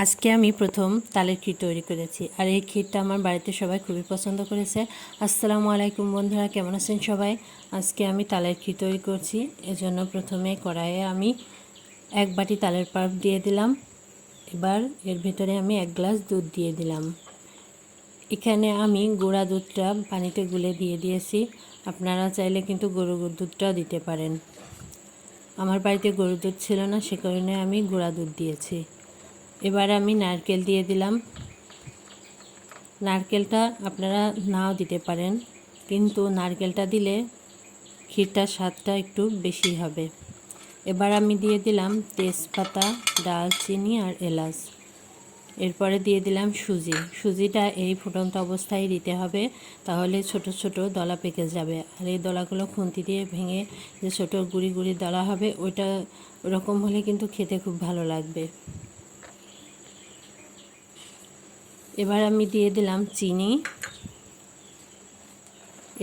আজকে আমি প্রথম তালের ক্ষীর তৈরি করেছি, আর এই ক্ষীরটা আমার বাড়িতে সবাই খুবই পছন্দ করেছে। আসসালামু আলাইকুম বন্ধুরা, কেমন আছেন সবাই? আজকে আমি তালের ক্ষীর তৈরি করছি। এজন্য প্রথমে কড়াইয়ে আমি 1 বাটি তালের পাল্প দিয়ে দিলাম। এবার এর ভিতরে আমি 1 গ্লাস দুধ দিয়ে দিলাম। এখানে আমি গুঁড়া দুধটা পানিতে গুলে দিয়ে দিয়েছি। আপনারা চাইলে কিন্তু গরুর দুধটাও দিতে পারেন। আমার বাড়িতে গরুর দুধ ছিল না, সে কারণে আমি গুঁড়া দুধ দিয়েছি। এবার আমি নারকেল দিয়ে দিলাম। নারকেলটা আপনারা নাও দিতে পারেন, কিন্তু নারকেলটা দিলে ক্ষীরটার স্বাদটা একটু বেশি হবে। এবার আমি দিয়ে দিলাম তেজপাতা, দারচিনি আর এলাচ। এরপরে দিয়ে দিলাম সুজিটা এই ফুটন্ত অবস্থায় দিতে হবে, তাহলে ছোট ছোট দলা পেকে যাবে। আর এই দলাগুলো খুন্তি দিয়ে ভেঙে যে ছোট গুঁড়ি গুঁড়ি দলা হবে, ওইটা ওরকম হলে কিন্তু খেতে খুব ভালো লাগবে। এবার আমি দিয়ে দিলাম চিনি।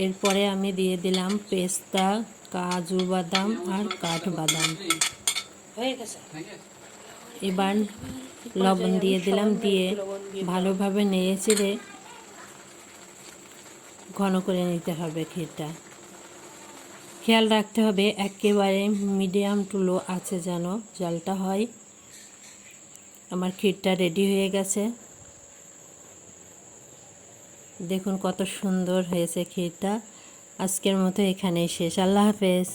এরপরে আমি দিয়ে দিলাম পেস্তা, কাজু বাদাম আর কাঠবাদাম। এবার লবণ দিয়ে দিলাম, দিয়ে ভালোভাবে নেড়ে চেড়ে ঘন করে নিতে হবে ক্ষীরটা। খেয়াল রাখতে হবে একেবারে মিডিয়াম টু লো আছে যেন জালটা হয়। আমার ক্ষীরটা রেডি হয়ে গেছে। দেখুন কত সুন্দর হয়েছে ক্ষীরটা। আজকের মতো এখানেই শেষ। আল্লাহ হাফেজ।